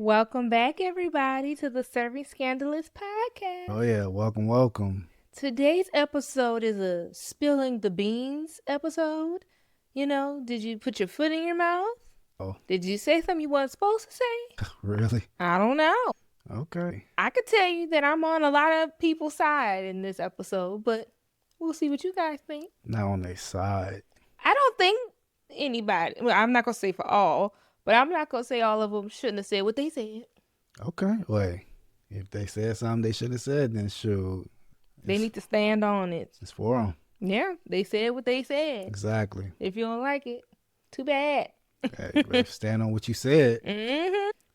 Welcome back, everybody, to the Serving Scandalous Podcast. Oh yeah, welcome. Today's episode is a spilling the beans episode. Did you put your foot in your mouth? Oh, Did you say something you weren't supposed to say? really? I don't know. Okay. I could tell you that I'm on a lot of people's side in this episode, but we'll see what you guys think. Not on their side. I don't think anybody, well, I'm not going to say for all, but I'm not going to say all of them shouldn't have said what they said. Okay. Wait. If they said something they should have said, then shoot. They need to stand on it. It's for them. Yeah, they said what they said. Exactly. If you don't like it, too bad. Hey, you better stand on what you said.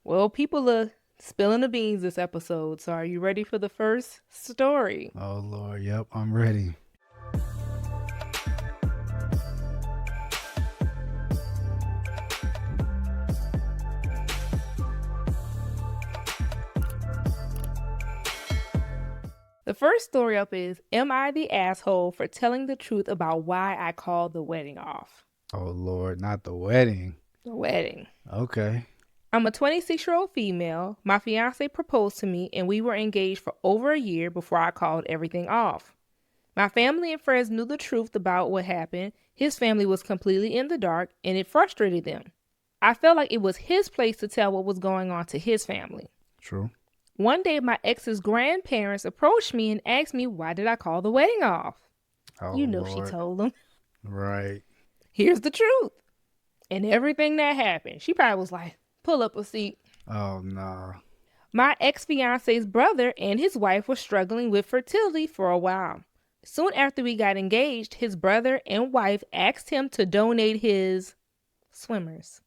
Well, people are spilling the beans this episode, so are you ready for the first story? Oh, Lord. Yep, I'm ready. The first story up is, am I the asshole for telling the truth about why I called the wedding off? Oh, Lord. Not the wedding. The wedding. Okay. I'm a 26-year-old female. My fiance proposed to me, and we were engaged for over a year before I called everything off. My family and friends knew the truth about what happened. His family was completely in the dark, and it frustrated them. I felt like it was his place to tell what was going on to his family. True. One day, my ex's grandparents approached me and asked me, why did I call the wedding off? Oh, You know Lord. she told them. Right. Here's the truth. And everything that happened. She probably was like, pull up a seat. Oh, no. My ex-fiance's brother and his wife were struggling with fertility for a while. Soon after we got engaged, his brother and wife asked him to donate his swimmers.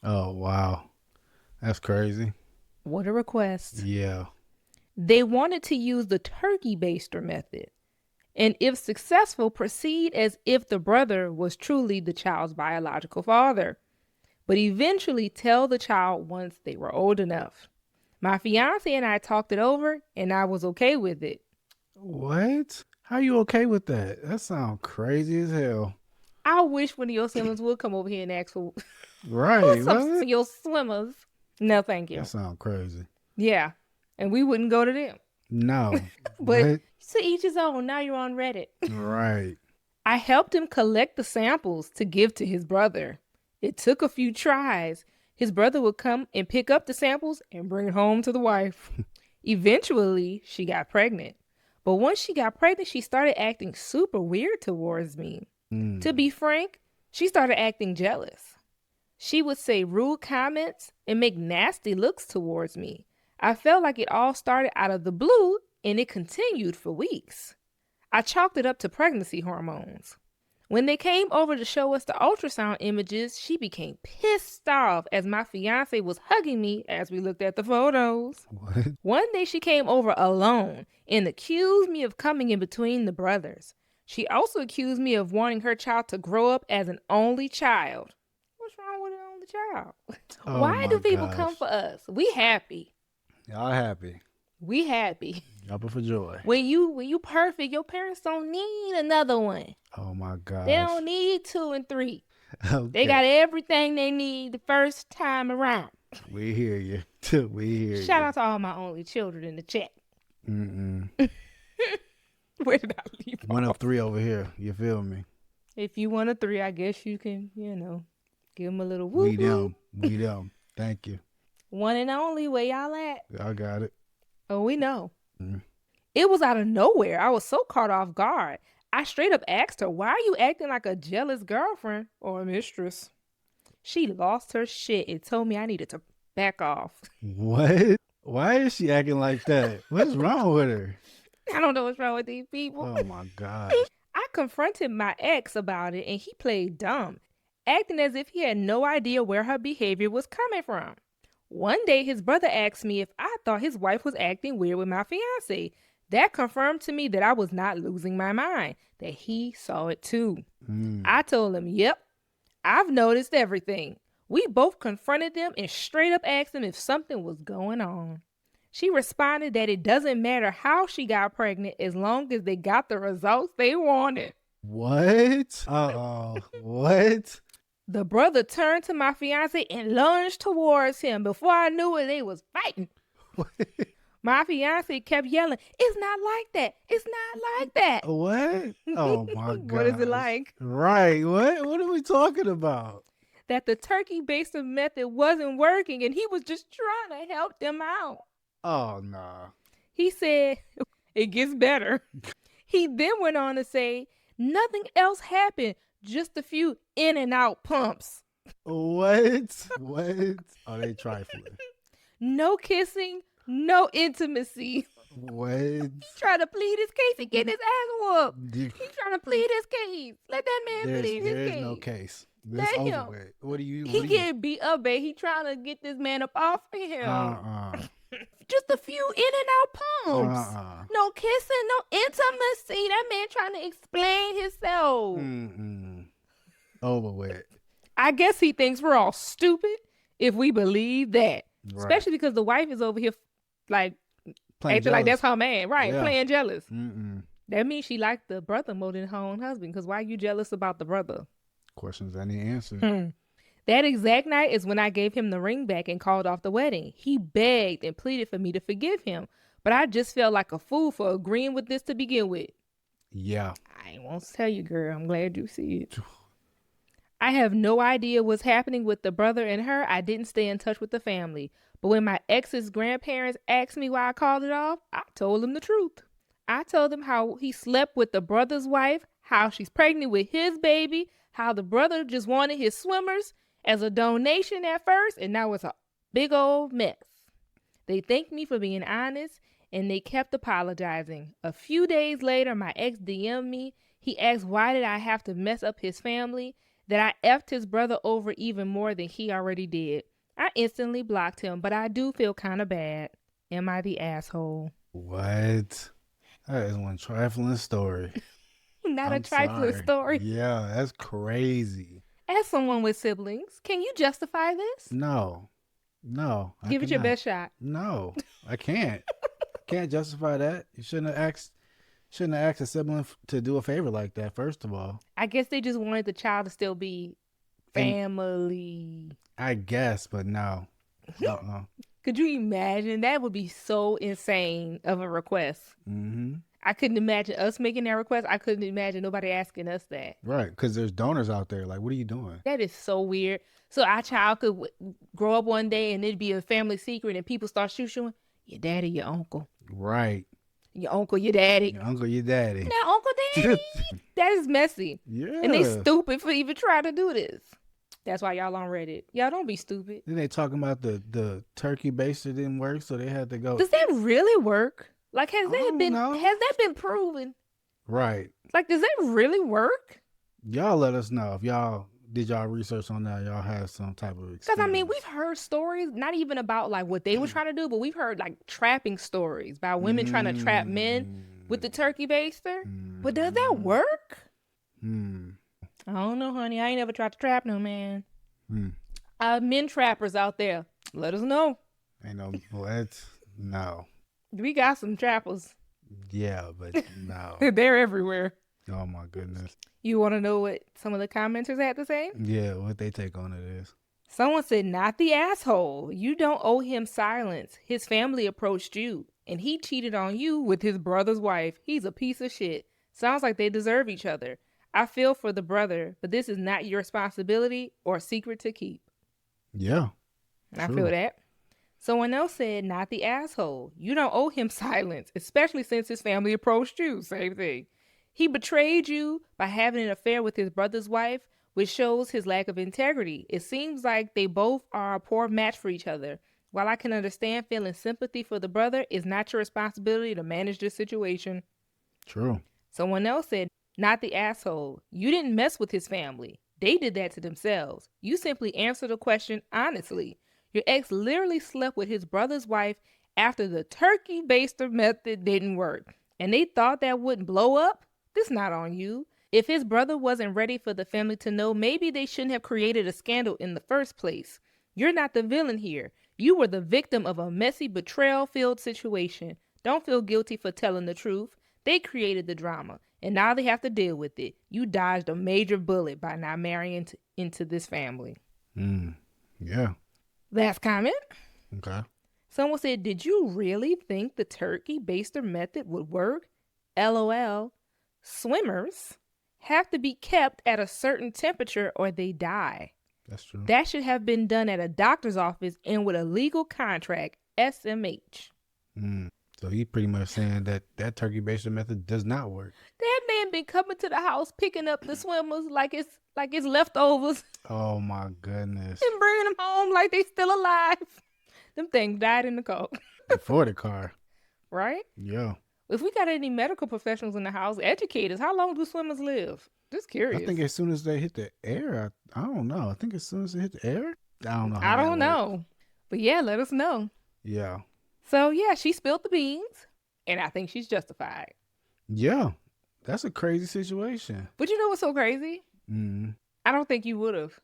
Oh, wow. That's crazy. What a request. Yeah. They wanted to use the turkey baster method, and if successful, proceed as if the brother was truly the child's biological father, but eventually tell the child once they were old enough. My fiance and I talked it over, and I was okay with it. What? How you okay with that? That sounds crazy as hell. I wish one of your swimmers would come over here and ask for Right. some What? of your swimmers. No, thank you. That sounds crazy. Yeah, and we wouldn't go to them. No. But What? to each his own. Now you're on Reddit. Right. I helped him collect the samples to give to his brother. It took a few tries. His brother would come and pick up the samples and bring it home to the wife. Eventually, she got pregnant. But once she got pregnant, she started acting super weird towards me. To be frank, she started acting jealous. She would say rude comments and make nasty looks towards me. I felt like it all started out of the blue, and it continued for weeks. I chalked it up to pregnancy hormones. When they came over to show us the ultrasound images, she became pissed off as my fiance was hugging me as we looked at the photos. What? One day she came over alone and accused me of coming in between the brothers. She also accused me of wanting her child to grow up as an only child. What's wrong with an only child? Oh Why do my people gosh. come for us? We happy. Y'all happy. We happy. Jumping for joy. When you perfect, your parents don't need another one. Oh my gosh. They don't need 2 and 3. Okay. They got everything they need the first time around. We hear you. We hear you. Shout out to all my only children in the chat. Mm-mm. Where did I leave One off? of 3 over here. You feel me? If you want a 3, I guess you can, give them a little woo. We them. We them. Thank you. One and only, where y'all at? I got it. Oh, we know. Mm. It was out of nowhere. I was so caught off guard. I straight up asked her, why are you acting like a jealous girlfriend or a mistress? She lost her shit and told me I needed to back off. What? Why is she acting like that? What's wrong with her? I don't know what's wrong with these people. Oh my gosh. I confronted my ex about it and he played dumb, acting as if he had no idea where her behavior was coming from. One day, his brother asked me if I thought his wife was acting weird with my fiance. That confirmed to me that I was not losing my mind, that he saw it too. I told him, yep, I've noticed everything. We both confronted them and straight up asked them if something was going on. She responded that it doesn't matter how she got pregnant as long as they got the results they wanted. What? Uh-oh. What? The brother turned to my fiance and lunged towards him. Before I knew it, they was fighting. My fiance kept yelling, "It's not like that. It's not like that." What? Oh my God. What is it like? Right. What are we talking about? That the turkey baster method wasn't working and he was just trying to help them out. Oh no. He said, "It gets better." He then went on to say, "Nothing else happened, just a few in and out pumps." What? What? Oh, they trifling. No kissing, no intimacy. What? Trying to plead his case and get his ass whooped. Dude, He's trying to plead his case. Let that man plead his case. There's no case. Let This him. over with. What do you? He getting beat up, babe. He trying to get this man up off of him. Just a few in and out pumps. No kissing, no intimacy. That man trying to explain himself. Over with. I guess he thinks we're all stupid if we believe that. Right. Especially because the wife is over here like acting like that's her man. Right, yeah. Playing jealous. That means she liked the brother more than her own husband, because why are you jealous about the brother? Questions I need answered. That exact night is when I gave him the ring back and called off the wedding. He begged and pleaded for me to forgive him, but I just felt like a fool for agreeing with this to begin with. Yeah. I ain't want to tell you, girl. I'm glad you see it. I have no idea what's happening with the brother and her. I didn't stay in touch with the family. But when my ex's grandparents asked me why I called it off, I told them the truth. I told them how he slept with the brother's wife, how she's pregnant with his baby, how the brother just wanted his swimmers as a donation at first, and now it's a big old mess. They thanked me for being honest, and they kept apologizing. A few days later, my ex DM'd me. He asked why did I have to mess up his family, that I effed his brother over even more than he already did. I instantly blocked him, but I do feel kind of bad. Am I the asshole? What? That is one trifling story. Not a trifling story. Yeah, that's crazy. As someone with siblings, can you justify this? No. Give it your best shot. No, I can't. Can't justify that. You shouldn't have asked a sibling to do a favor like that, first of all. I guess they just wanted the child to still be family. I guess, but no. Could you imagine? That would be so insane of a request. I couldn't imagine us making that request. I couldn't imagine nobody asking us that. Right, because there's donors out there. Like, what are you doing? That is so weird. So our child could grow up one day and it'd be a family secret and people start shooting your daddy, your uncle. Right. Your uncle, your daddy. Your uncle, your daddy. Now, Uncle Daddy. That is messy. Yeah. And they stupid for even trying to do this. That's why y'all on Reddit. Y'all don't be stupid. Then they talking about the turkey baster didn't work, so they had to go. Does that really work? Like, has that been proven? Right. Like, does that really work? Y'all let us know if y'all did y'all research on that. Y'all have some type of experience. Because, I mean, we've heard stories, not even about, like, what they were trying to do, but we've heard, like, trapping stories about women trying to trap men with the turkey baster. But does that work? I don't know, honey. I ain't never tried to trap no man. Men trappers out there, let us know. Ain't no what? No. We got some trappers. Yeah, but no. They're everywhere. Oh my goodness. You want to know what some of the commenters had to say? Yeah, what they take on it is. Someone said, "Not the asshole. You don't owe him silence. His family approached you, and he cheated on you with his brother's wife. He's a piece of shit. Sounds like they deserve each other. I feel for the brother, but this is not your responsibility or secret to keep." Yeah. I feel that. Someone else said, "Not the asshole. You don't owe him silence, especially since his family approached you." Same thing. He betrayed you by having an affair with his brother's wife, which shows his lack of integrity. It seems like they both are a poor match for each other. While I can understand feeling sympathy for the brother, it's not your responsibility to manage this situation. True. Someone else said, "Not the asshole. You didn't mess with his family. They did that to themselves. You simply answered the question honestly. Your ex literally slept with his brother's wife after the turkey baster method didn't work. And they thought that wouldn't blow up? This not on you. If his brother wasn't ready for the family to know, maybe they shouldn't have created a scandal in the first place. You're not the villain here. You were the victim of a messy betrayal-filled situation. Don't feel guilty for telling the truth. They created the drama. and now they have to deal with it. You dodged a major bullet by not marrying into this family. Yeah. Last comment. Okay. Someone said, did you really think the turkey baster method would work? LOL. Swimmers have to be kept at a certain temperature or they die. That's true. That should have been done at a doctor's office and with a legal contract. SMH. So he pretty much saying that turkey baster method does not work. That man been coming to the house picking up the swimmers like it's leftovers Oh my goodness. and bringing them home like they still alive. Them things died in the car. Before the car. Right? Yeah. If we got any medical professionals in the house, educators, how long do swimmers live? Just curious. I think as soon as they hit the air, I don't know. I think as soon as they hit the air, I don't know. I don't know. But yeah, let us know. Yeah. So yeah, she spilled the beans, and I think she's justified. Yeah. That's a crazy situation. But you know what's so crazy? I don't think you would have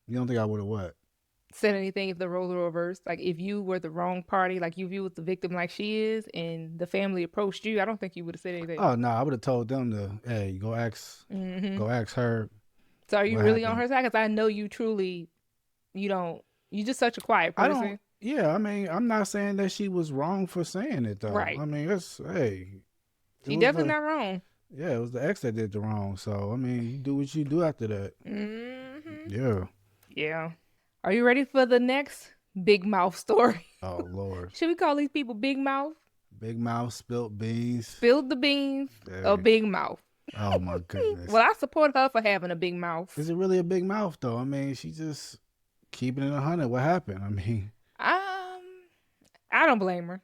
You don't think I would have what? said anything if the roles were reversed. Like if you were the wrong party, like if you was the victim like she is, and the family approached you, I don't think you would have said anything. Oh no, I would have told them to, hey, go ask her. So are you what really happened. on her side? Because I know you truly, you're just such a quiet person. I don't. Yeah, I mean, I'm not saying that she was wrong for saying it though. Right. I mean, it's She definitely not wrong. Yeah, it was the ex that did the wrong. So I mean, you do what you do after that. Yeah. Yeah. Are you ready for the next big mouth story? Oh Lord. Should we call these people big mouth? Big mouth spilt beans. Spilled the beans, a big mouth. Oh my goodness. Well, I support her for having a big mouth. Is it really a big mouth though? I mean, she just keeping it 100. What happened? I mean, I don't blame her.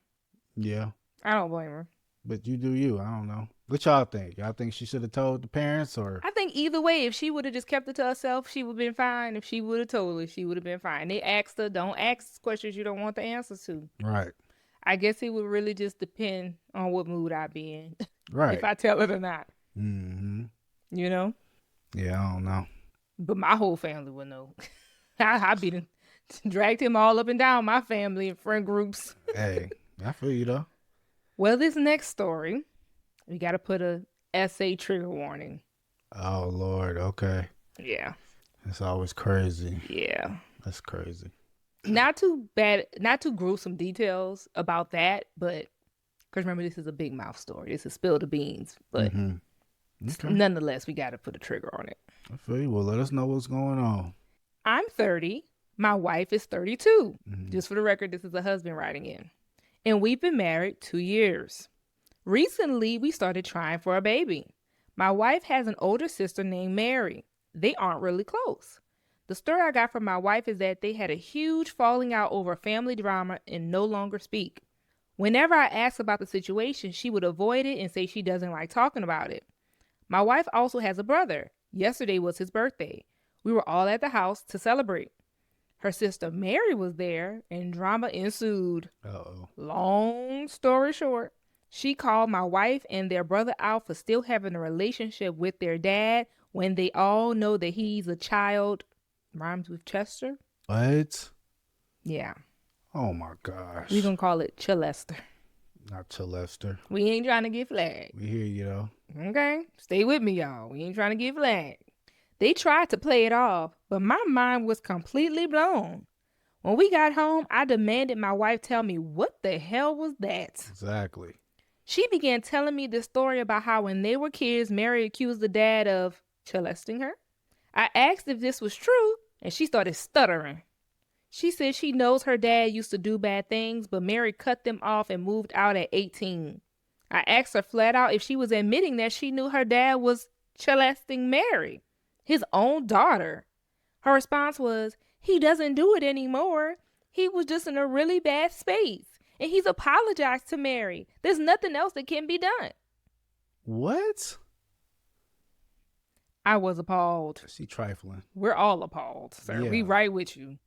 yeah. I don't blame her. But you do you. I don't know. What y'all think? Y'all think she should have told the parents or? I think either way, if she would have just kept it to herself, she would have been fine. If she would have told her, she would have been fine. They asked her, don't ask questions you don't want the answers to. Right. I guess it would really just depend on what mood I be in. Right. If I tell it or not. Mm-hmm. You know? Yeah, I don't know. But my whole family would know. I be dragged him all up and down my family and friend groups. Hey, I feel you though. Well, this next story, we got to put a essay trigger warning. Oh Lord. Okay. Yeah. It's always crazy. Yeah. That's crazy. Not too bad, not too gruesome details about that, but because remember, this is a big mouth story. This is spill the beans, but Okay. nonetheless, we got to put a trigger on it. I feel you. Well, let us know what's going on. I'm 30. My wife is 32. Just for the record, this is a husband writing in. And we've been married 2 years. Recently, we started trying for a baby. My wife has an older sister named Mary. They aren't really close. The story I got from my wife is that they had a huge falling out over family drama and no longer speak. Whenever I asked about the situation, she would avoid it and say she doesn't like talking about it. My wife also has a brother. Yesterday was his birthday. We were all at the house to celebrate. Her sister Mary was there and drama ensued. Uh-oh. Long story short, she called my wife and their brother out for still having a relationship with their dad when they all know that he's a child. Rhymes with Chester? What? Yeah. Oh my gosh. We're going to call it Chilester. Not to Lester. We ain't trying to get flagged. We hear you though. Okay? Stay with me, y'all. We ain't trying to get flagged. They tried to play it off, but my mind was completely blown. When we got home, I demanded my wife tell me what the hell was that. Exactly. She began telling me this story about how when they were kids, Mary accused the dad of molesting her. I asked if this was true, and she started stuttering. She said she knows her dad used to do bad things, but Mary cut them off and moved out at 18. I asked her flat out if she was admitting that she knew her dad was molesting Mary, his own daughter. Her response was, he doesn't do it anymore. He was just in a really bad space, and he's apologized to Mary. There's nothing else that can be done. What? I was appalled. She trifling. We're all appalled, sir. Yeah. We right with you.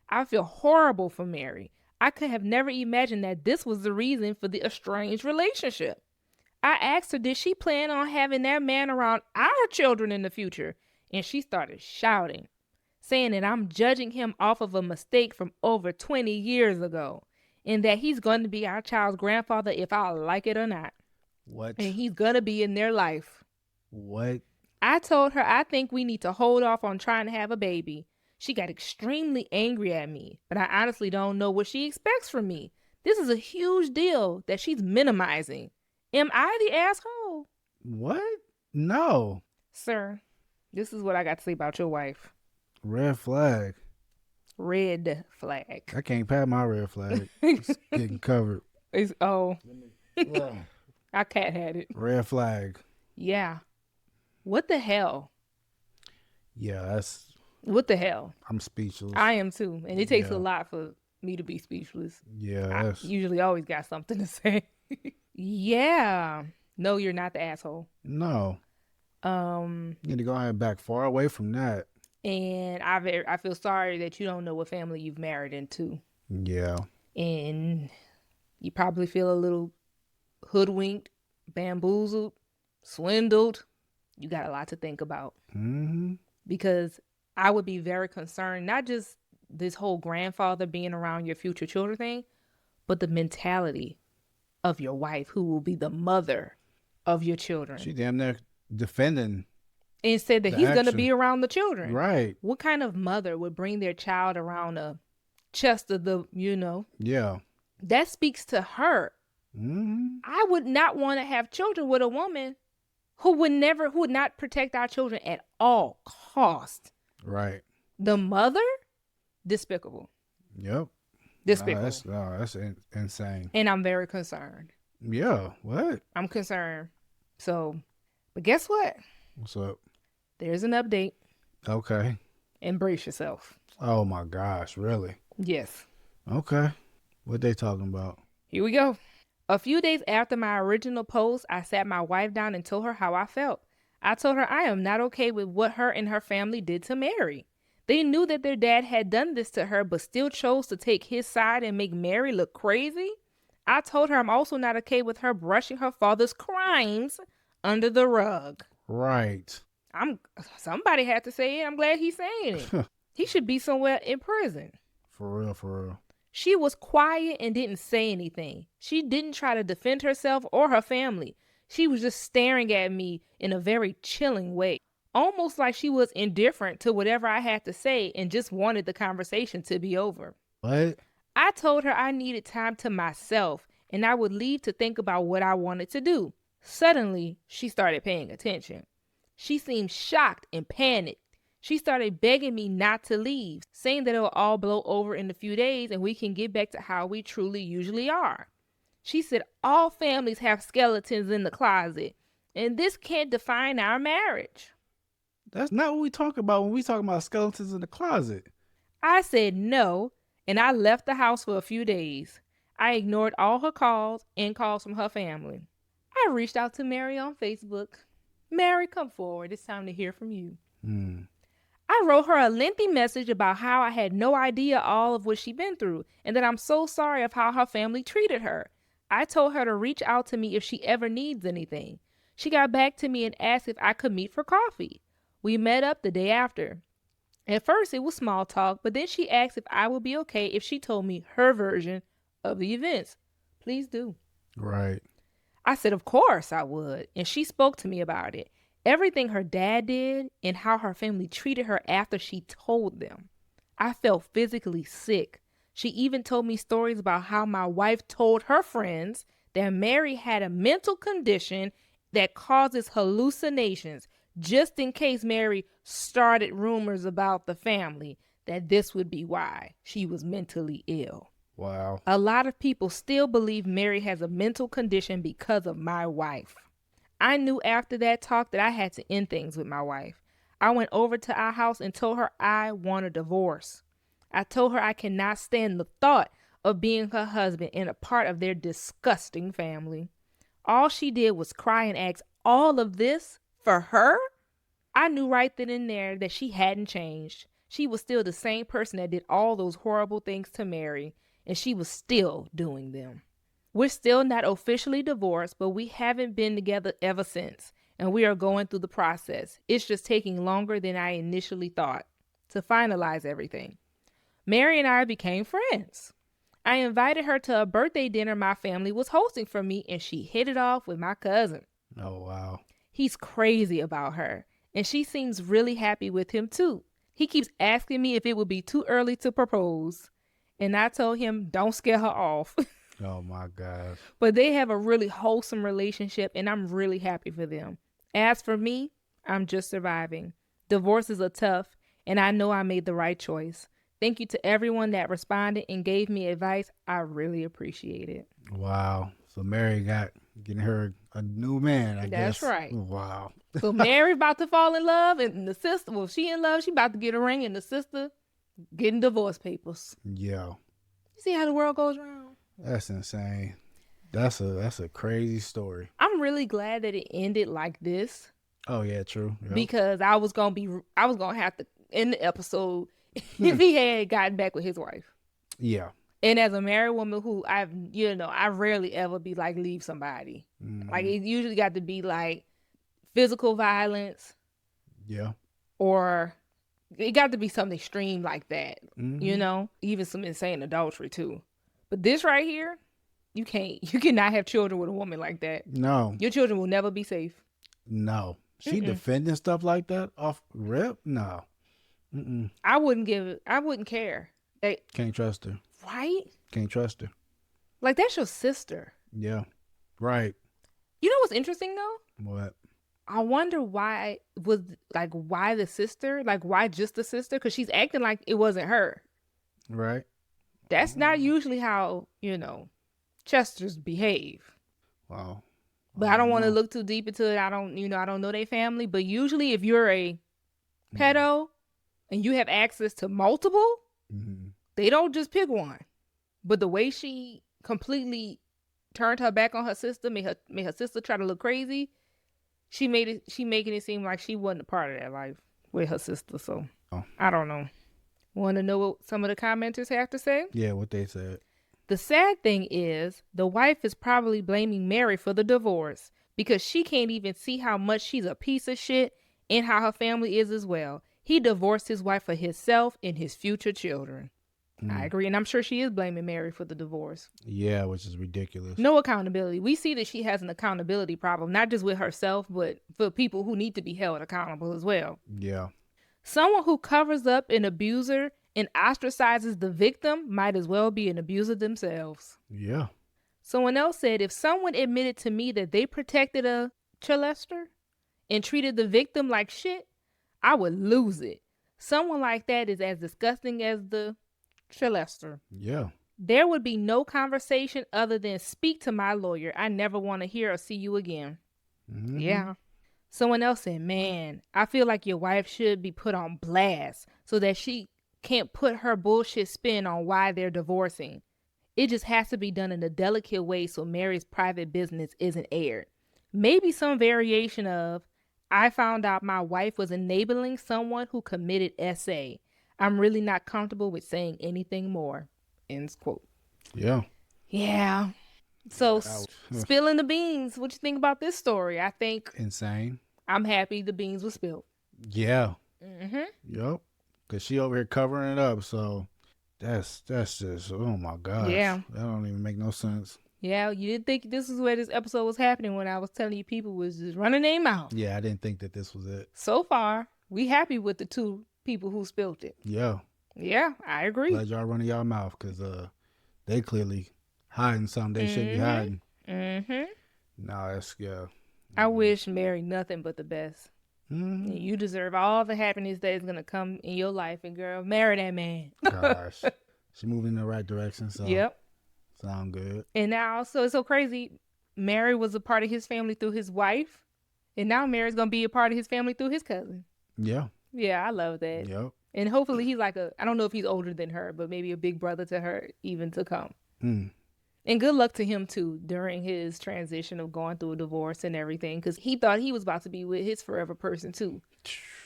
I feel horrible for Mary. I could have never imagined that this was the reason for the estranged relationship. I asked her, did she plan on having that man around our children in the future? And she started shouting, saying that I'm judging him off of a mistake from over 20 years ago, and that he's going to be our child's grandfather if I like it or not. What? And he's gonna be in their life. What? I told her I think we need to hold off on trying to have a baby. She got extremely angry at me, but I honestly don't know what she expects from me. This is a huge deal that she's minimizing. Am I the asshole? What? No. Sir, this is what I got to say about your wife. Red flag. Red flag. I can't pat my red flag. It's getting covered. Our cat had it. Red flag. Yeah. What the hell? Yeah, that's. What the hell? I'm speechless. I am too. And it takes a lot for me to be speechless. Yeah, I usually always got something to say. Yeah. No, you're not the asshole. No. You need to go ahead and back far away from that. And I feel sorry that you don't know what family you've married into. Yeah. And you probably feel a little hoodwinked, bamboozled, swindled. You got a lot to think about. Mm-hmm. Because I would be very concerned, not just this whole grandfather being around your future children thing, but the mentality of your wife, who will be the mother of your children. She damn near defending. And said that he's going to be around the children. Right. What kind of mother would bring their child around a chest of the, Yeah. That speaks to her. Mm-hmm. I would not want to have children with a woman who would not protect our children at all cost. Right. The mother? Despicable. Yep. Despicable. That's insane. And I'm very concerned. Yeah. What? I'm concerned. So, but guess what? What's up? There's an update. Okay. Embrace yourself. Oh my gosh, really? Yes. Okay. What they talking about? Here we go. A few days after my original post, I sat my wife down and told her how I felt. I told her I am not okay with what her and her family did to Mary. They knew that their dad had done this to her, but still chose to take his side and make Mary look crazy. I told her I'm also not okay with her brushing her father's crimes under the rug. Right. Somebody had to say it. I'm glad he's saying it. He should be somewhere in prison. For real. She was quiet and didn't say anything. She didn't try to defend herself or her family. She was just staring at me in a very chilling way, almost like she was indifferent to whatever I had to say and just wanted the conversation to be over. What? I told her I needed time to myself and I would leave to think about what I wanted to do. Suddenly, she started paying attention. She seemed shocked and panicked. She started begging me not to leave, saying that it will all blow over in a few days and we can get back to how we truly usually are. She said all families have skeletons in the closet, and this can't define our marriage. That's not what we talk about when we talk about skeletons in the closet. I said no, and I left the house for a few days. I ignored all her calls and calls from her family. I reached out to Mary on Facebook. Mary, come forward. It's time to hear from you. I wrote her a lengthy message about how I had no idea all of what she'd been through and that I'm so sorry of how her family treated her. I told her to reach out to me if she ever needs anything. She got back to me and asked if I could meet for coffee. We met up the day after. At first, it was small talk, but then she asked if I would be okay if she told me her version of the events. Please do. Right. I said, of course I would, and she spoke to me about it. Everything her dad did and how her family treated her after she told them. I felt physically sick. She even told me stories about how my wife told her friends that Mary had a mental condition that causes hallucinations, just in case Mary started rumors about the family, that this would be why she was mentally ill. Wow. A lot of people still believe Mary has a mental condition because of my wife. I knew after that talk that I had to end things with my wife. I went over to our house and told her I want a divorce. I told her I cannot stand the thought of being her husband and a part of their disgusting family. All she did was cry and ask all of this for her? I knew right then and there that she hadn't changed. She was still the same person that did all those horrible things to Mary, and she was still doing them. We're still not officially divorced, but we haven't been together ever since, and we are going through the process. It's just taking longer than I initially thought to finalize everything. Mary and I became friends. I invited her to a birthday dinner my family was hosting for me, and she hit it off with my cousin. Oh, wow. He's crazy about her, and she seems really happy with him too. He keeps asking me if it would be too early to propose, and I told him don't scare her off. Oh, my gosh. But they have a really wholesome relationship, and I'm really happy for them. As for me, I'm just surviving. Divorces are tough, and I know I made the right choice. Thank you to everyone that responded and gave me advice. I really appreciate it. Wow. So Mary getting her a new man, I guess. That's right. Wow. So Mary about to fall in love, and the sister, well, she in love, she about to get a ring, and the sister getting divorce papers. Yeah. You see how the world goes around? That's insane. That's a crazy story. I'm really glad that it ended like this. Oh yeah, true. Yep. Because I was gonna have to end the episode if he had gotten back with his wife. Yeah. And as a married woman who I rarely ever be like leave somebody. Mm-hmm. Like it usually got to be like physical violence. Yeah. Or it got to be something extreme like that. Mm-hmm. Even some insane adultery too. But this right here, you cannot have children with a woman like that. No. Your children will never be safe. No. She defending stuff like that off rip? No. Mm-mm. I wouldn't care. Can't trust her. Right? Can't trust her. Like, that's your sister. Yeah. Right. You know what's interesting, though? What? I wonder why the sister? Like, why just the sister? Because she's acting like it wasn't her. Right. That's not usually how, Chesters behave. Wow. But I don't want to look too deep into it. I don't know their family. But usually if you're a pedo and you have access to multiple, they don't just pick one. But the way she completely turned her back on her sister, made her sister try to look crazy, she making it seem like she wasn't a part of that life with her sister. So I don't know. Want to know what some of the commenters have to say? Yeah, what they said. The sad thing is, the wife is probably blaming Mary for the divorce because she can't even see how much she's a piece of shit and how her family is as well. He divorced his wife for himself and his future children. I agree, and I'm sure she is blaming Mary for the divorce. Yeah, which is ridiculous. No accountability. We see that she has an accountability problem, not just with herself, but for people who need to be held accountable as well. Yeah. Someone who covers up an abuser and ostracizes the victim might as well be an abuser themselves. Yeah. Someone else said, if someone admitted to me that they protected a Chelester and treated the victim like shit, I would lose it. Someone like that is as disgusting as the Chelester. Yeah. There would be no conversation other than speak to my lawyer. I never want to hear or see you again. Mm-hmm. Yeah. Someone else said, man, I feel like your wife should be put on blast so that she can't put her bullshit spin on why they're divorcing. It just has to be done in a delicate way so Mary's private business isn't aired. Maybe some variation of, I found out my wife was enabling someone who committed SA. I'm really not comfortable with saying anything more. End quote. Yeah. Yeah. So spilling the beans. What you think about this story? I think insane. I'm happy the beans were spilled. Yeah. Mm-hmm. Yep. Cause she over here covering it up. So that's just, oh my gosh. Yeah. That don't even make no sense. Yeah, you didn't think this is where this episode was happening when I was telling you people was just running their mouth. Yeah, I didn't think that this was it. So far, we happy with the two people who spilled it. Yeah. Yeah, I agree. Glad y'all running y'all mouth because they clearly hiding something they shouldn't be hiding. Mm-hmm. No, that's, yeah. I wish Mary nothing but the best. Mm-hmm. And you deserve all the happiness that is going to come in your life. And girl, marry that man. Gosh. She moving in the right direction. So Yep. Sound good. And now, so it's so crazy. Mary was a part of his family through his wife. And now Mary's going to be a part of his family through his cousin. Yeah. Yeah, I love that. Yep. And hopefully he's like I don't know if he's older than her, but maybe a big brother to her even to come. Mm. And good luck to him too during his transition of going through a divorce and everything, because he thought he was about to be with his forever person too.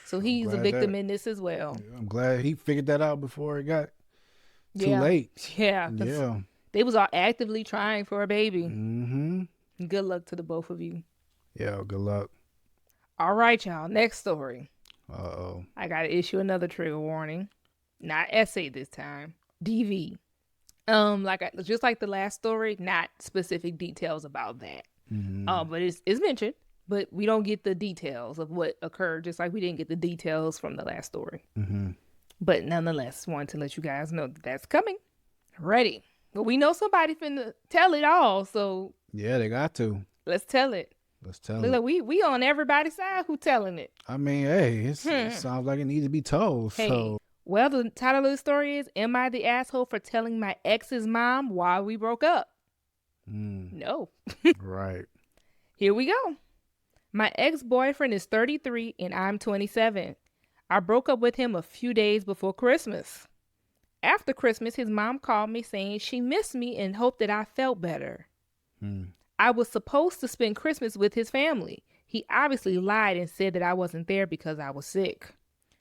So he's a victim in this as well. I'm glad he figured that out before it got too late. Yeah. Yeah. They was all actively trying for a baby. Mm-hmm. Good luck to the both of you. Yeah, good luck. All right, y'all. Next story. Uh-oh. I got to issue another trigger warning. Not essay this time. DV. Just like the last story, not specific details about that. Mm-hmm. But it's mentioned, but we don't get the details of what occurred, just like we didn't get the details from the last story. Mm-hmm. But nonetheless, wanted to let you guys know that that's coming. Ready. But we know somebody finna tell it all, so Yeah, they got to. let's tell it. Let's tell Look, it. we on everybody's side who telling it. I mean, hey, it sounds like it needs to be told. Hey, So, well, the title of the story is, Am I the asshole for telling my ex's mom why we broke up? No. right. Here we go. My ex-boyfriend is 33 and I'm 27. I broke up with him a few days before Christmas. After Christmas, his mom called me saying she missed me and hoped that I felt better. I was supposed to spend Christmas with his family. He obviously lied and said that I wasn't there because I was sick.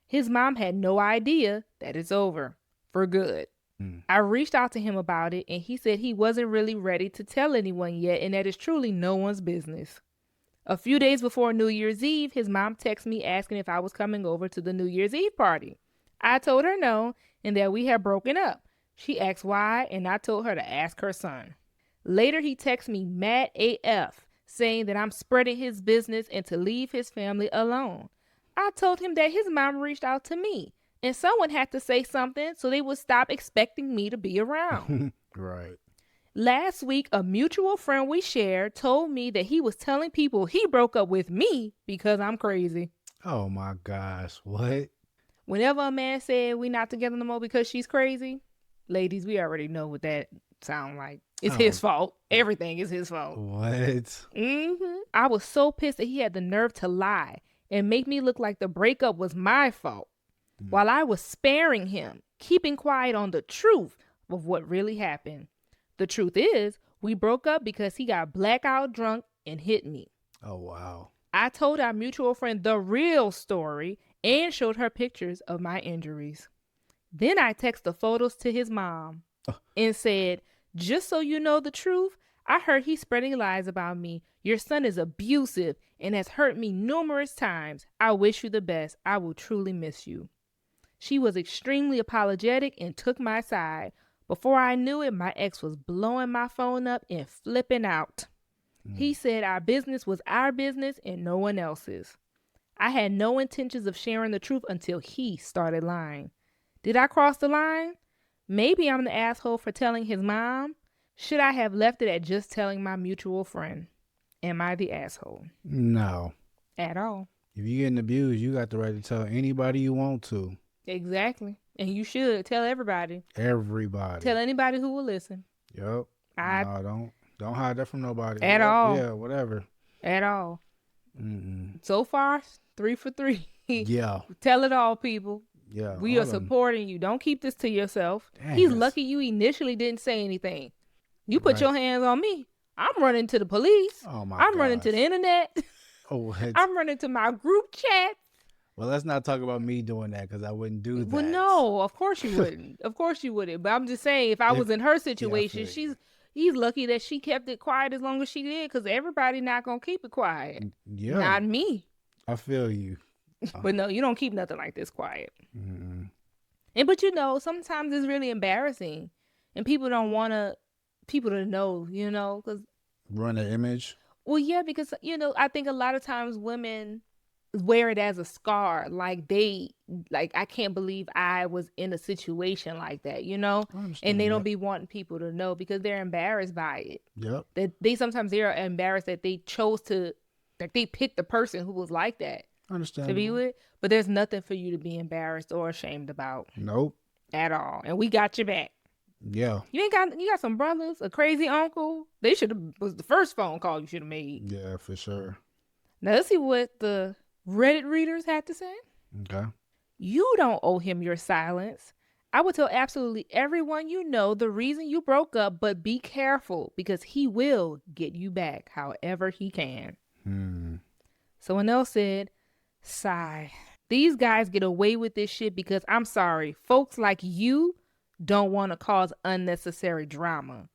His mom had no idea that it's over for good. I reached out to him about it and he said he wasn't really ready to tell anyone yet and that it's truly no one's business. A few days before New Year's Eve, his mom texted me asking if I was coming over to the New Year's Eve party. I told her no and that we had broken up. She asked why and I told her to ask her son. Later, he texted me mad AF saying that I'm spreading his business and to leave his family alone. I told him that his mom reached out to me and someone had to say something so they would stop expecting me to be around. Right. Last week, a mutual friend we shared told me that he was telling people he broke up with me because I'm crazy. Oh my gosh. What? Whenever a man said we not together no more because she's crazy, ladies, we already know what that sound like. It's his fault. Everything is his fault. What? I was so pissed that he had the nerve to lie and make me look like the breakup was my fault. While I was sparing him, keeping quiet on the truth of what really happened. The truth is, we broke up because he got blackout drunk and hit me. Oh, wow. I told our mutual friend the real story and showed her pictures of my injuries. Then I texted the photos to his mom and said, just so you know the truth, I heard he's spreading lies about me. Your son is abusive and has hurt me numerous times. I wish you the best. I will truly miss you. She was extremely apologetic and took my side. Before I knew it, my ex was blowing my phone up and flipping out. He said our business was our business and no one else's. I had no intentions of sharing the truth until he started lying. Did I cross the line? Maybe I'm the asshole for telling his mom. Should I have left it at just telling my mutual friend? Am I the asshole? No. At all. If you're getting abused, you got the right to tell anybody you want to. Exactly. And you should tell everybody. Everybody. Tell anybody who will listen. Yep. No, don't hide that from nobody. At all. Yeah, whatever. At all. So far, 3 for 3. Yeah. Tell it all, people. Yeah. We are supporting you. Don't keep this to yourself. Dang, He's lucky you initially didn't say anything. You put your hands on me, I'm running to the police. Oh my I'm running to the internet. Oh, I'm running to my group chat. Well, let's not talk about me doing that because I wouldn't do that. Well, no, of course you wouldn't. Of course you wouldn't. But I'm just saying, if I was in her situation, he's lucky that she kept it quiet as long as she did, because everybody not gonna keep it quiet. Yeah, not me. I feel you. But no, you don't keep nothing like this quiet. And but sometimes it's really embarrassing, and people don't want people to know, because run an image. Well, yeah, because I think a lot of times women wear it as a scar, like I can't believe I was in a situation like that, and they don't be wanting people to know because they're embarrassed by it. Yep. That they're embarrassed that they they picked the person who was like that. To be with, but there's nothing for you to be embarrassed or ashamed about. Nope. At all. And we got your back. Yeah. You got some brothers, a crazy uncle. They was the first phone call you should have made. Yeah, for sure. Now let's see what the Reddit readers had to say. Okay. You don't owe him your silence. I would tell absolutely everyone you know the reason you broke up, but be careful because he will get you back however he can. Someone else said, sigh. These guys get away with this shit because I'm sorry, folks like you don't want to cause unnecessary drama.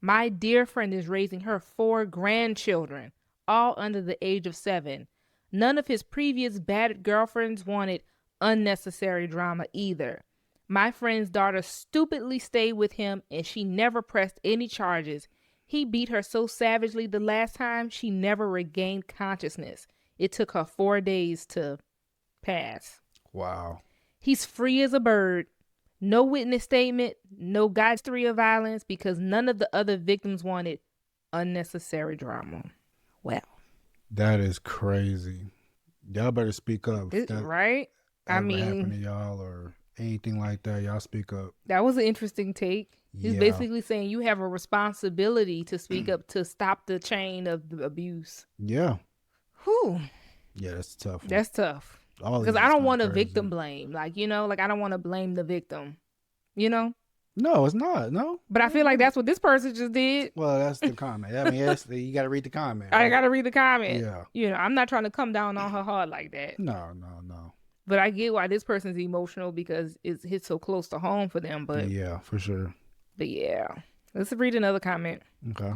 My dear friend is raising her 4 grandchildren, all under the age of 7. None of his previous bad girlfriends wanted unnecessary drama either. My friend's daughter stupidly stayed with him and she never pressed any charges. He beat her so savagely the last time she never regained consciousness. It took her 4 days to pass. Wow. He's free as a bird. No witness statement, no history of violence because none of the other victims wanted unnecessary drama. Well, that is crazy. Y'all better speak up. Right? I mean, happened to y'all or anything like that, y'all speak up. That was an interesting take. He's basically saying you have a responsibility to speak up to stop the chain of the abuse. Yeah. Whew. Yeah, that's tough. That's tough. Because I don't want to victim blame. Like, I don't want to blame the victim. No, it's not. No. But I feel like that's what this person just did. Well, that's the comment. I mean, you got to read the comment. Right? I got to read the comment. Yeah. I'm not trying to come down on her hard like that. No. But I get why this person's emotional because it's hit so close to home for them. But yeah, for sure. But yeah. Let's read another comment. Okay.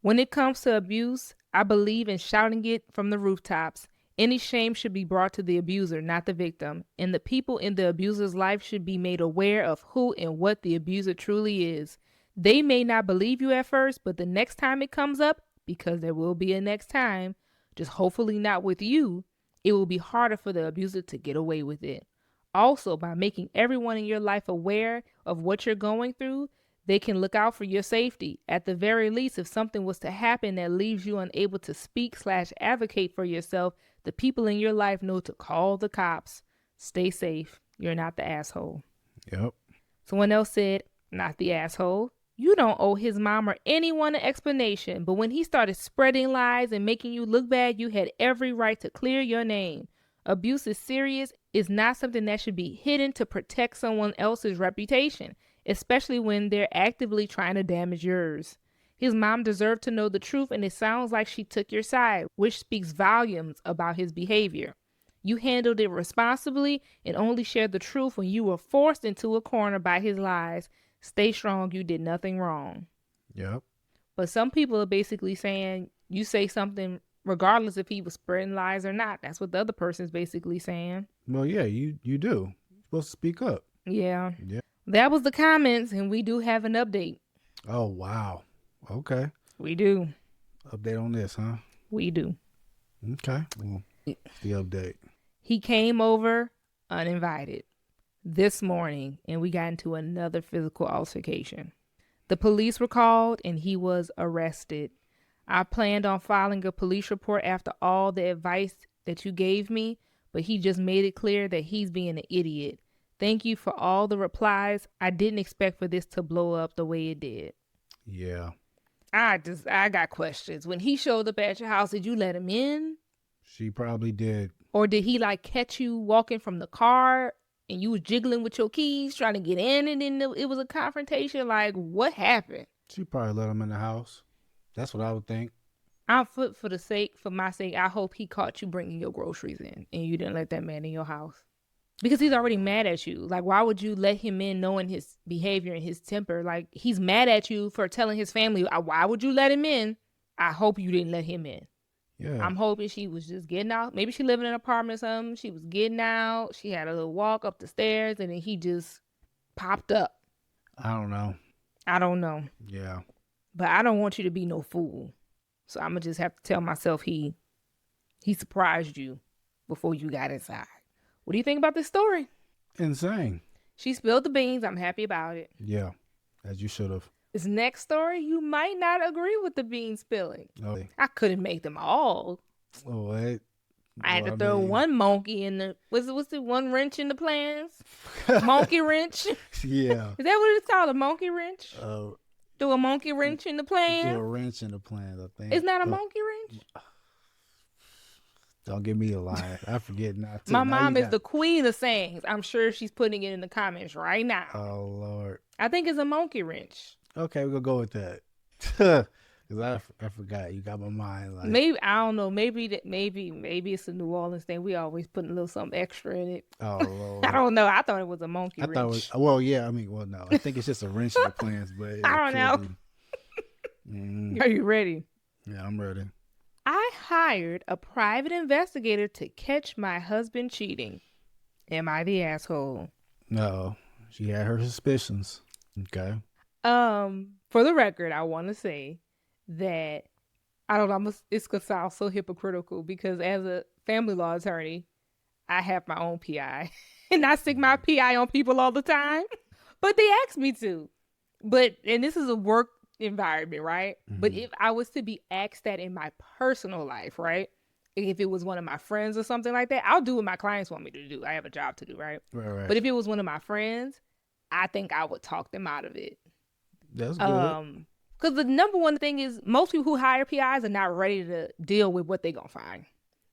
When it comes to abuse, I believe in shouting it from the rooftops. Any shame should be brought to the abuser, not the victim. And the people in the abuser's life should be made aware of who and what the abuser truly is. They may not believe you at first, but the next time it comes up, because there will be a next time, just hopefully not with you, it will be harder for the abuser to get away with it. Also, by making everyone in your life aware of what you're going through, they can look out for your safety. At the very least, if something was to happen that leaves you unable to speak/advocate for yourself, the people in your life know to call the cops. Stay safe. You're not the asshole. Yep. Someone else said, not the asshole. You don't owe his mom or anyone an explanation, but when he started spreading lies and making you look bad, you had every right to clear your name. Abuse is serious. It's not something that should be hidden to protect someone else's reputation, especially when they're actively trying to damage yours. His mom deserved to know the truth, and it sounds like she took your side, which speaks volumes about his behavior. You handled it responsibly and only shared the truth when you were forced into a corner by his lies. Stay strong. You did nothing wrong. Yep. But some people are basically saying you say something regardless if he was spreading lies or not. That's what the other person's basically saying. Well, yeah, you do. You're supposed to speak up. Yeah. That was the comments, and we do have an update. Oh, wow. Okay. We do. Update on this, huh? We do. Okay. Well, it's the update. He came over uninvited this morning, and we got into another physical altercation. The police were called, and he was arrested. I planned on filing a police report after all the advice that you gave me, but he just made it clear that he's being an idiot. Thank you for all the replies. I didn't expect for this to blow up the way it did. Yeah. I got questions. When he showed up at your house, did you let him in? She probably did. Or did he catch you walking from the car and you was jiggling with your keys trying to get in and then it was a confrontation? What happened? She probably let him in the house. That's what I would think. For my sake, I hope he caught you bringing your groceries in and you didn't let that man in your house. Because he's already mad at you. Why would you let him in knowing his behavior and his temper? He's mad at you for telling his family, why would you let him in? I hope you didn't let him in. Yeah. I'm hoping she was just getting out. Maybe she lived in an apartment or something. She was getting out. She had a little walk up the stairs and then he just popped up. I don't know. Yeah. But I don't want you to be no fool. So I'm going to just have to tell myself he surprised you before you got inside. What do you think about this story? Insane. She spilled the beans. I'm happy about it. Yeah, as you should have. This next story, you might not agree with the bean spilling. Oh. I couldn't make them all. Oh, I had to throw one monkey in the... What's the one wrench in the plans? Monkey wrench? Yeah. Is that what it's called? A monkey wrench? Throw a monkey wrench in the plan? Throw a wrench in the plan, I think. It's not a monkey wrench? Don't give me a lie. I forget not to. My mom is the queen of sayings. I'm sure she's putting it in the comments right now. Oh, Lord. I think it's a monkey wrench. Okay, we're going to go with that. Because I forgot. You got my mind. Maybe, I don't know. Maybe it's a New Orleans thing. We always put a little something extra in it. Oh, Lord. I don't know. I thought it was a monkey wrench. Thought it was, no. I think it's just a wrench in the plans, but I don't know. Are you ready? Yeah, I'm ready. I hired a private investigator to catch my husband cheating. Am I the asshole? No, She had her suspicions. Okay. For the record, I want to say that I don't know. It's gonna sound so hypocritical because as a family law attorney, I have my own PI, and I stick my PI on people all the time. But they ask me to. And this is a work environment, right? Mm-hmm. But if I was to be asked that in my personal life, right? If it was one of my friends or something like that, I'll do what my clients want me to do. I have a job to do, right? Right. But if it was one of my friends, I think I would talk them out of it. That's good. Because the number one thing is most people who hire PIs are not ready to deal with what they're going to find.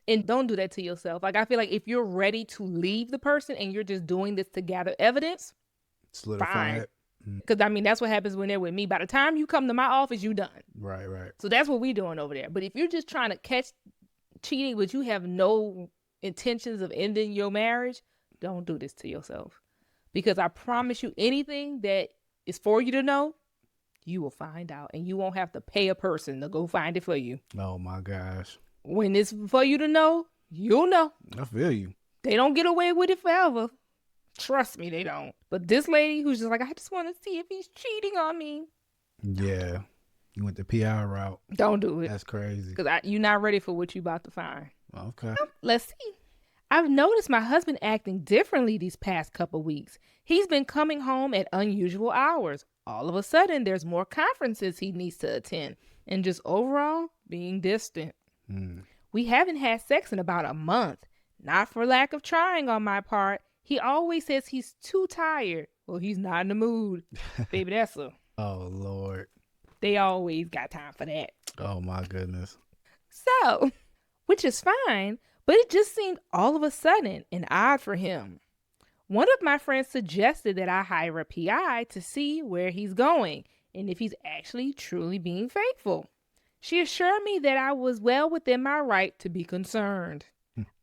And don't do that to yourself. Like, I feel like if you're ready to leave the person and you're just doing this to gather evidence, solidify it. Because, I mean, that's what happens when they're with me. By the time you come to my office, you done. Right. So that's what we're doing over there. But if you're just trying to catch cheating, but you have no intentions of ending your marriage, don't do this to yourself. Because I promise you, anything that is for you to know, you will find out. And you won't have to pay a person to go find it for you. Oh, my gosh. When it's for you to know, you'll know. I feel you. They don't get away with it forever. Trust me, they don't. But this lady who's just like, I just want to see if he's cheating on me. Yeah. You went the PI route. Don't do it. That's crazy. Because you're not ready for what you're about to find. Okay. Let's see. I've noticed my husband acting differently these past couple weeks. He's been coming home at unusual hours. All of a sudden, there's more conferences he needs to attend. And just overall, being distant. We haven't had sex in about a month. Not for lack of trying on my part. He always says he's too tired. Well, he's not in the mood. Baby, that's a... Oh, Lord. They always got time for that. Oh, my goodness. So, which is fine, but it just seemed all of a sudden and odd for him. One of my friends suggested that I hire a PI to see where he's going and if he's actually truly being faithful. She assured me that I was well within my right to be concerned.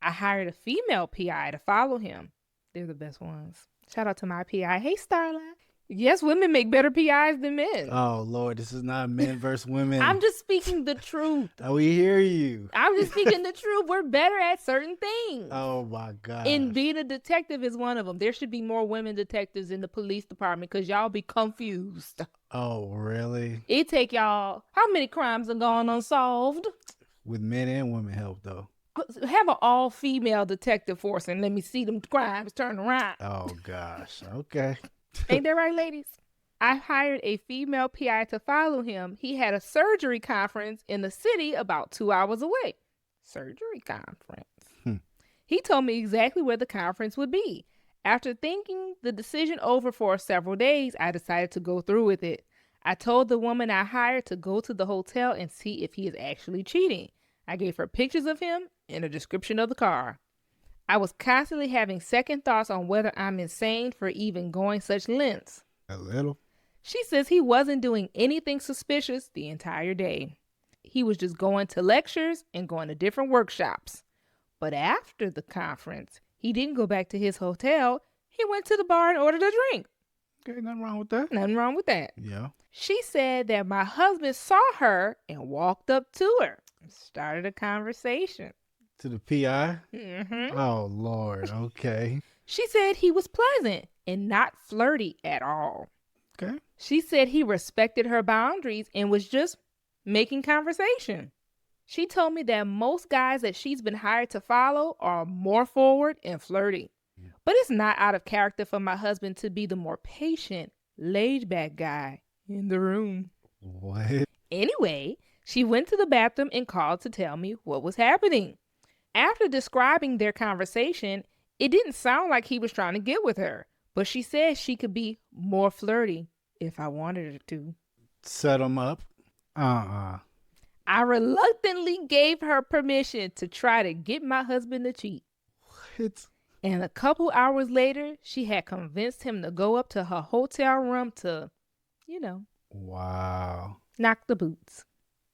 I hired a female PI to follow him. They're the best ones. Shout out to my PI. Hey, Starla. Yes, women make better PIs than men. Oh, Lord, this is not men versus women. I'm just speaking the truth. We hear you. I'm just speaking the truth. We're better at certain things. Oh, my God. And being a detective is one of them. There should be more women detectives in the police department because y'all be confused. Oh, really? It take y'all, how many crimes are gone unsolved? With men and women help, though. Have an all-female detective force and let me see them crimes turn around. Oh, gosh. Okay. Ain't that right, ladies? I hired a female PI to follow him. He had a surgery conference in the city about 2 hours away. Surgery conference. He told me exactly where the conference would be. After thinking the decision over for several days, I decided to go through with it. I told the woman I hired to go to the hotel and see if he is actually cheating. I gave her pictures of him and a description of the car. I was constantly having second thoughts on whether I'm insane for even going such lengths. A little. She says he wasn't doing anything suspicious the entire day. He was just going to lectures and going to different workshops. But after the conference, he didn't go back to his hotel. He went to the bar and ordered a drink. Okay, nothing wrong with that. Nothing wrong with that. Yeah. She said that my husband saw her and walked up to her and started a conversation. To the PI? Mm-hmm. Oh, Lord. Okay. She said he was pleasant and not flirty at all. Okay. She said he respected her boundaries and was just making conversation. She told me that most guys that she's been hired to follow are more forward and flirty. But it's not out of character for my husband to be the more patient, laid-back guy in the room. What? Anyway, she went to the bathroom and called to tell me what was happening. After describing their conversation, it didn't sound like he was trying to get with her, but she said she could be more flirty if I wanted her to. Set him up? I reluctantly gave her permission to try to get my husband to cheat. What? And a couple hours later, she had convinced him to go up to her hotel room to, Wow. knock the boots.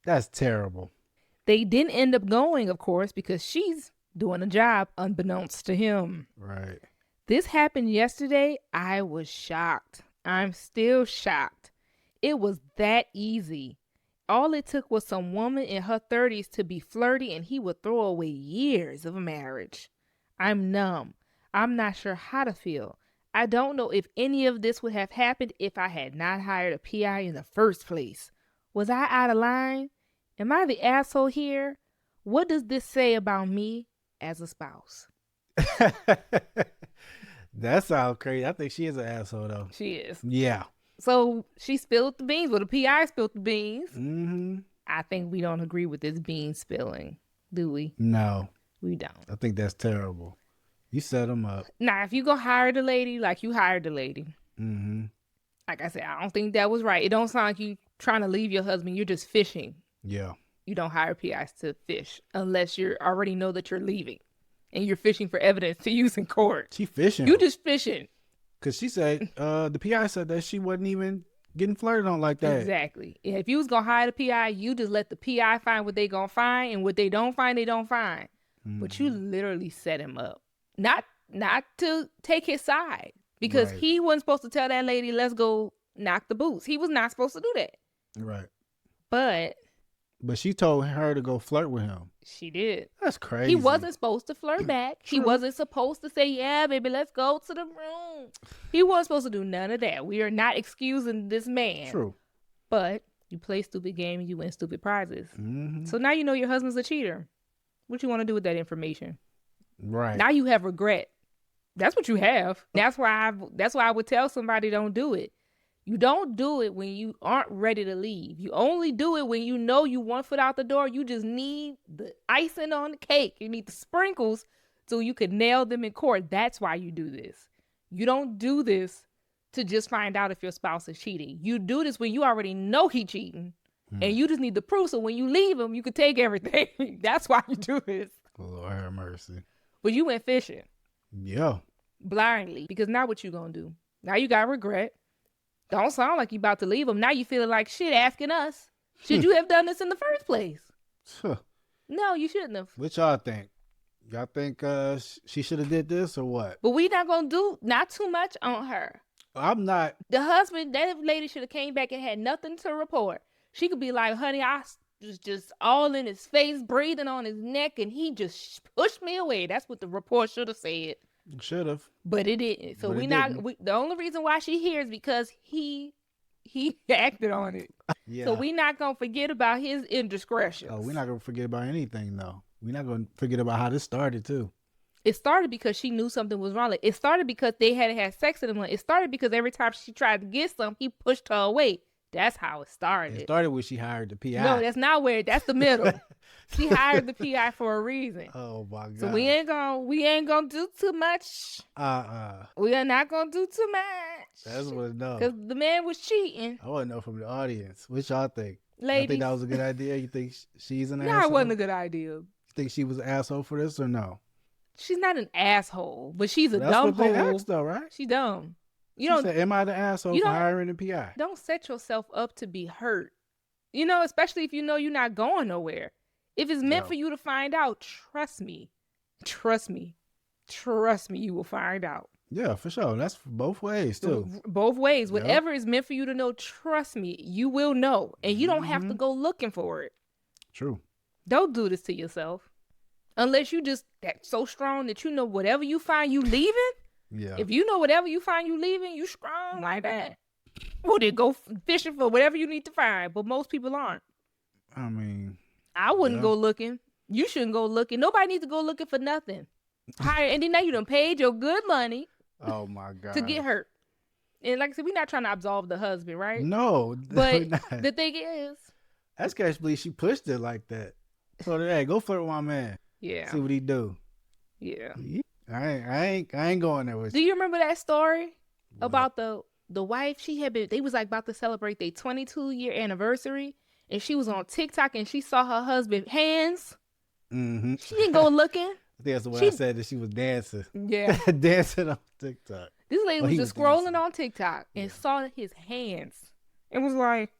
That's terrible. They didn't end up going, of course, because she's doing a job unbeknownst to him. Right. This happened yesterday. I was shocked. I'm still shocked. It was that easy. All it took was some woman in her 30s to be flirty and he would throw away years of marriage. I'm numb. I'm not sure how to feel. I don't know if any of this would have happened if I had not hired a PI in the first place. Was I out of line? Am I the asshole here? What does this say about me as a spouse? That sounds crazy. I think she is an asshole, though. She is. Yeah. So she spilled the beans. Well, the PI spilled the beans. Mm-hmm. I think we don't agree with this bean spilling, do we? No. We don't. I think that's terrible. You set them up. Now, if you go hire the lady, like you hired the lady, Mm-hmm. like I said, I don't think that was right. It don't sound like you trying to leave your husband. You're just fishing. Yeah. You don't hire PIs to fish unless you already know that you're leaving. And you're fishing for evidence to use in court. She fishing. You just fishing. Because she said, the PI said that she wasn't even getting flirted on like that. Exactly. If you was going to hire the PI, you just let the PI find what they going to find. And what they don't find, they don't find. Mm-hmm. But you literally set him up. Not to take his side. Because Right. he wasn't supposed to tell that lady, let's go knock the boots. He was not supposed to do that. Right. But she told her to go flirt with him. she did. That's crazy. He wasn't supposed to flirt back. He True. wasn't supposed to say, yeah, baby, let's go to the room. He wasn't supposed to do none of that. We are not excusing this man. True. But you play stupid games, you win stupid prizes. Mm-hmm. So now you know your husband's a cheater. What you want to do with that information? Right. Now you have regret. That's what you have. That's why I would tell somebody don't do it. You don't do it when you aren't ready to leave. You only do it when you know you 1 foot out the door. You just need the icing on the cake. You need the sprinkles so you can nail them in court. That's why you do this. You don't do this to just find out if your spouse is cheating. You do this when you already know he cheating. And you just need the proof so when you leave him, you can take everything. That's why you do this. Lord have mercy. But you went fishing. Yeah. Blindly. Because now what you gonna do? Now you got regret. Don't sound like you about to leave him. Now you feeling like shit asking us. Should you have done this in the first place? No, you shouldn't have. What y'all think? Y'all think she should have did this or what? But we not gonna do not too much on her. I'm not. The husband, that lady should have came back and had nothing to report. She could be like, honey, I was just all in his face, breathing on his neck, and he just pushed me away. That's what the report should have said. Should have. But it didn't. So But we it not. didn't. The only reason why she here is because he acted on it. Yeah. So we not gonna forget about his indiscretions. Oh, we're not gonna forget about anything though. We're not gonna forget about how this started too. It started because she knew something was wrong. Like, it started because they had sex in the month. It started because every time she tried to get some, he pushed her away. That's how it started. It started when she hired the PI. No, that's not where. That's the middle. She hired the PI for a reason. Oh my God. So we ain't gonna do too much. We are not gonna do too much. That's what it knows. Because the man was cheating. I want to know from the audience. What y'all think? You Ladies. think that was a good idea? You think she's an No, asshole? it wasn't a good idea. You think she was an asshole for this or no? She's not an asshole, but she's a That's dumb what they hoe. asked though, right? She's dumb. You She don't said, am I the asshole you for don't- hiring a PI? don't set yourself up to be hurt. You know, especially if you know you're not going nowhere. If it's meant Yeah. for you to find out, trust me, you will find out. Yeah, for sure. That's both ways too. Both ways. Yep. Whatever is meant for you to know, trust me, you will know. And you don't have to go looking for it. True. Don't do this to yourself. Unless you just that's so strong that you know whatever you find you leaving. Yeah. If you know whatever you find you leaving, you strong like that. Well, then go fishing for whatever you need to find. But most people aren't. I mean, I wouldn't Yeah. go looking. You shouldn't go looking. Nobody needs to go looking for nothing. Hire, and then now you done paid your good money oh my God. to get hurt. And like I said, we're not trying to absolve the husband, right? No, But we're not. the thing is, That's can't believe she pushed it like that. So hey, go flirt with my man. yeah, See what he do. yeah. I ain't going there with Do you. you remember that story about the wife? They was like about to celebrate their 22-year anniversary, and she was on TikTok and she saw her husband hands. Mm-hmm. She didn't go looking. I think that's what She- I said, that she was dancing. Yeah, dancing on TikTok. this lady Oh, was he just was scrolling dancing. on TikTok and saw his hands and was like.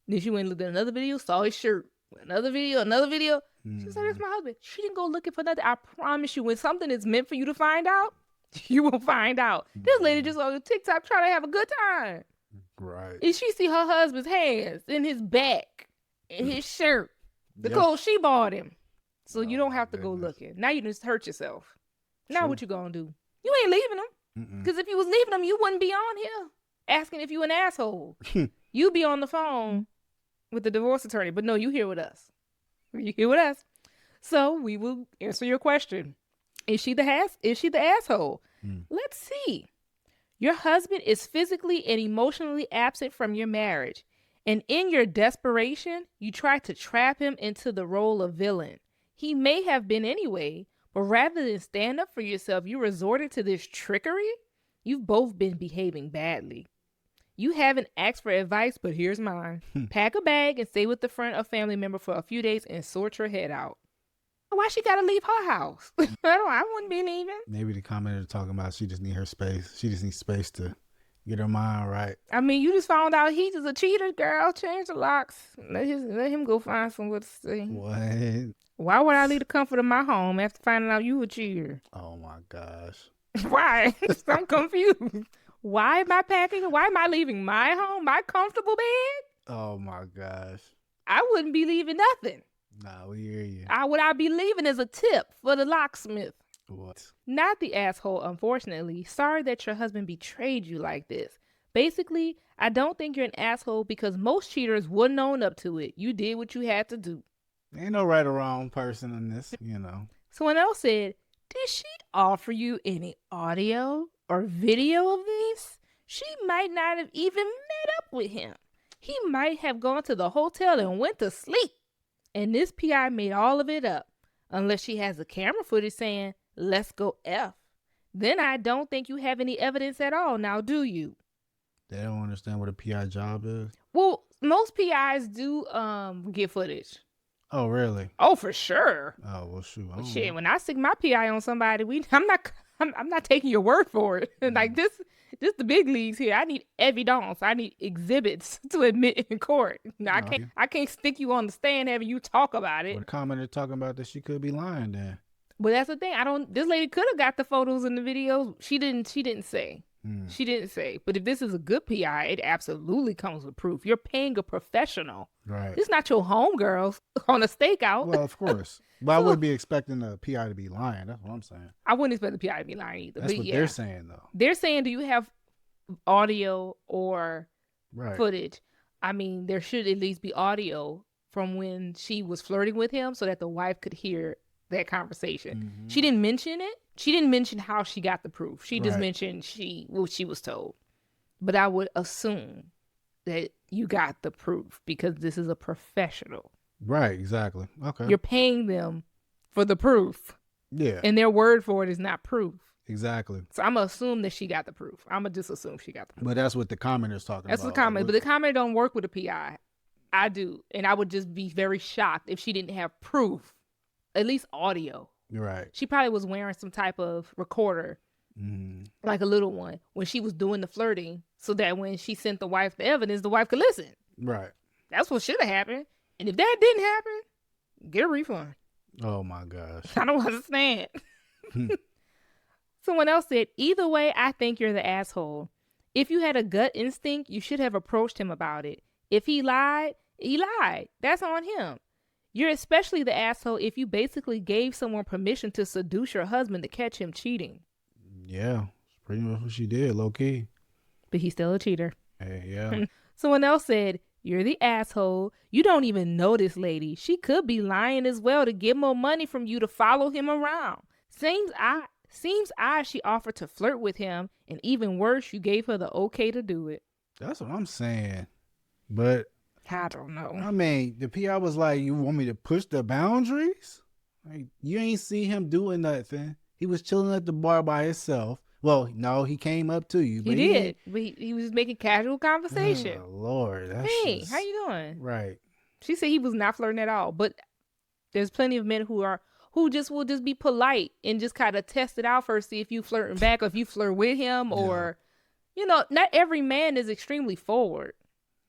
Then she went and looked at another video, saw his shirt. Another video. She was like, that's my husband. She didn't go looking for nothing. I promise you, when something is meant for you to find out, you will find out. This lady just on TikTok trying to have a good time. Right. And she see her husband's hands in his back, in his shirt, the Yep. clothes she bought him. So you Oh, don't my have to go goodness. looking. Now you just hurt yourself. Now True. what you gonna do? You ain't leaving him. Because if you was leaving him, you wouldn't be on here asking if you an asshole. You'd be on the phone with the divorce attorney. But no, you here with us. You here with us. So we will answer your question. Is she the asshole? Let's see. Your husband is physically and emotionally absent from your marriage. And in your desperation, you try to trap him into the role of villain. He may have been anyway, but rather than stand up for yourself, you resorted to this trickery. You've both been behaving badly. You haven't asked for advice, but here's mine. Pack a bag and stay with the friend or family member for a few days and sort your head out. Why she gotta leave her house? I wouldn't be leaving. Maybe the commenter talking about she just need her space. She just needs space to get her mind right. I mean, you just found out he's just a cheater, girl. Change the locks. Let him go find somewhere to stay. What? Why would I leave the comfort of my home after finding out you a cheater? Oh my gosh. Why? I'm confused. Why am I packing? Why am I leaving my home, my comfortable bed? Oh my gosh. I wouldn't be leaving nothing. Nah, we hear you. What I'd be leaving as a tip for the locksmith. What? Not the asshole, unfortunately. Sorry that your husband betrayed you like this. Basically, I don't think you're an asshole because most cheaters wouldn't own up to it. You did what you had to do. Ain't no right or wrong person in this, you know. Someone else said, did she offer you any audio or video of this? She might not have even met up with him. He might have gone to the hotel and went to sleep. And this PI made all of it up. Unless she has the camera footage saying, let's go F. Then I don't think you have any evidence at all. Now, do you? They don't understand what a PI job is? Well, most PIs do get footage. Oh, really? Oh, for sure. Oh, well, shoot. Shit, when I stick my PI on somebody, I'm not taking your word for it. Like this the big leagues here. I need evidence. I need exhibits to admit in court. Now, I can't stick you on the stand having you talk about it. Well, the commenter talking about that she could be lying then. But that's the thing. This lady could have got the photos and the videos. She didn't say. She didn't say. But if this is a good PI, it absolutely comes with proof. You're paying a professional. Right. It's not your homegirls on a stakeout. Well, of course. But I wouldn't be expecting the PI to be lying. That's what I'm saying. I wouldn't expect the PI to be lying either. That's what they're saying, though. They're saying, do you have audio or footage? I mean, there should at least be audio from when she was flirting with him so that the wife could hear that conversation. Mm-hmm. She didn't mention it. She didn't mention how she got the proof. She just mentioned what she was told. But I would assume that you got the proof because this is a professional. Right, exactly. Okay. You're paying them for the proof. Yeah. And their word for it is not proof. Exactly. So I'm going to assume that she got the proof. I'm going to just assume she got the proof. But that's what the commenter's talking about. That's the comment. But the commenter don't work with a PI. I do. And I would just be very shocked if she didn't have proof. At least audio. Right. She probably was wearing some type of recorder, like a little one, when she was doing the flirting, so that when she sent the wife the evidence, the wife could listen. Right. That's what should have happened. And if that didn't happen, get a refund. Oh, my gosh. I don't understand. Someone else said, either way, I think you're the asshole. If you had a gut instinct, you should have approached him about it. If he lied, he lied. That's on him. You're especially the asshole if you basically gave someone permission to seduce your husband to catch him cheating. Yeah, it's pretty much what she did, low key. But he's still a cheater. Hey, yeah. Someone else said, you're the asshole. You don't even know this lady. She could be lying as well to get more money from you to follow him around. Seems odd she offered to flirt with him, and even worse, you gave her the okay to do it. That's what I'm saying. But I don't know. I mean, the PI was like, you want me to push the boundaries? Like, you ain't see him doing nothing. He was chilling at the bar by himself. Well, no, he came up to you. But he did. But he was making casual conversation. Oh, Lord. Hey, how you doing? Right. She said he was not flirting at all. But there's plenty of men who just will just be polite and just kind of test it out first, see if you flirting back or if you flirt with him or, not every man is extremely forward.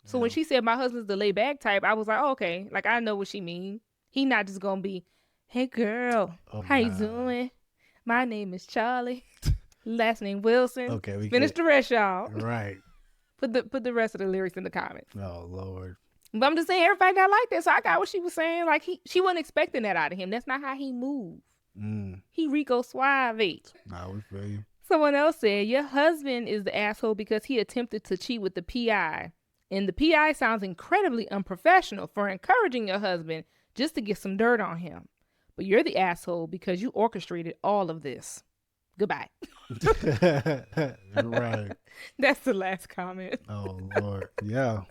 So when she said my husband's the laid back type, I was like, oh, okay. Like, I know what she mean. He not just going to be, hey, girl, how you doing? My name is Charlie. Last name Wilson. Okay. We finish the rest, y'all. Right. Put the rest of the lyrics in the comments. Oh, Lord. But I'm just saying everybody not like that. So I got what she was saying. Like, she wasn't expecting that out of him. That's not how he moved. He Rico Suave. Nah, we feel you. Someone else said, your husband is the asshole because he attempted to cheat with the PI. And the PI sounds incredibly unprofessional for encouraging your husband just to get some dirt on him. But you're the asshole because you orchestrated all of this. Goodbye. Right. That's the last comment. Oh, Lord. Yeah.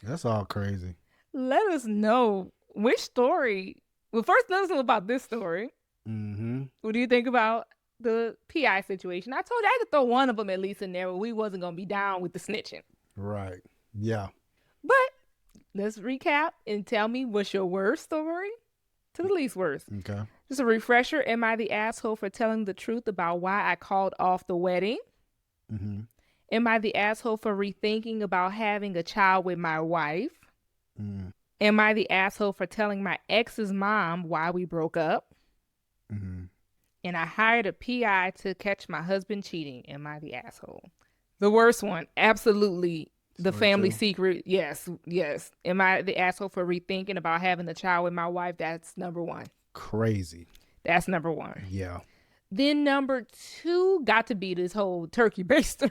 That's all crazy. Let us know which story. Well, first, let us know about this story. Mm-hmm. What do you think about the PI situation? I told you I could throw one of them at least in there, but we wasn't going to be down with the snitching. Right. Yeah. But let's recap and tell me what's your worst story to the least worst. Okay. Just a refresher. Am I the asshole for telling the truth about why I called off the wedding? Mm-hmm. Am I the asshole for rethinking about having a child with my wife? Mm. Am I the asshole for telling my ex's mom why we broke up? Mm-hmm. And I hired a PI to catch my husband cheating. Am I the asshole? The worst one, absolutely. The Story family two. secret. Yes. Am I the asshole for rethinking about having a child with my wife? That's number one. Crazy. That's number one. Yeah. Then number two got to be this whole turkey baster.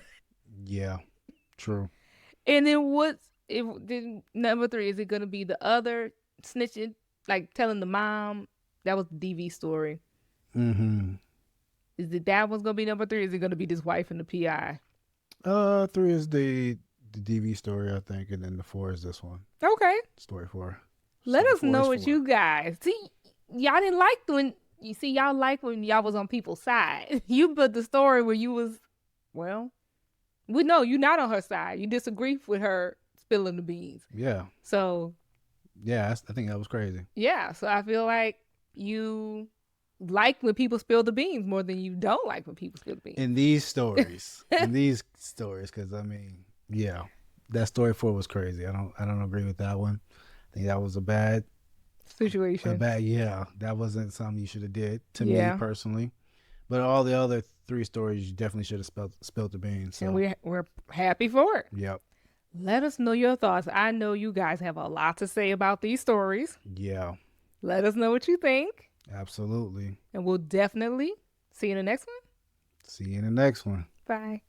Yeah. True. And then number three, is it going to be the other snitching, like telling the mom? That was the DV story. Mm-hmm. Is it that one's going to be number three? Or is it going to be this wife and the PI? 3 is the DV story, I think, and then the 4 is this one. Okay. Story 4. Let Story us 4 know is what 4. you guys see. Y'all didn't like when y'all like when y'all was on people's side. You put the story where you was, well, we know you're not on her side. You disagree with her spilling the beans. Yeah. So Yeah, I think that was crazy. yeah, so I feel like you like when people spill the beans more than you don't like when people spill the beans. In these stories, because I mean, yeah, that story 4 was crazy. I don't agree with that one. I think that was a bad Situation. yeah, that wasn't something you should have did to Yeah. me personally. But all the other 3 stories, you definitely should have spilled the beans. So. And we're happy for it. Yep. Let us know your thoughts. I know you guys have a lot to say about these stories. Yeah. Let us know what you think. Absolutely. And we'll definitely see you in the next one. See you in the next one. Bye.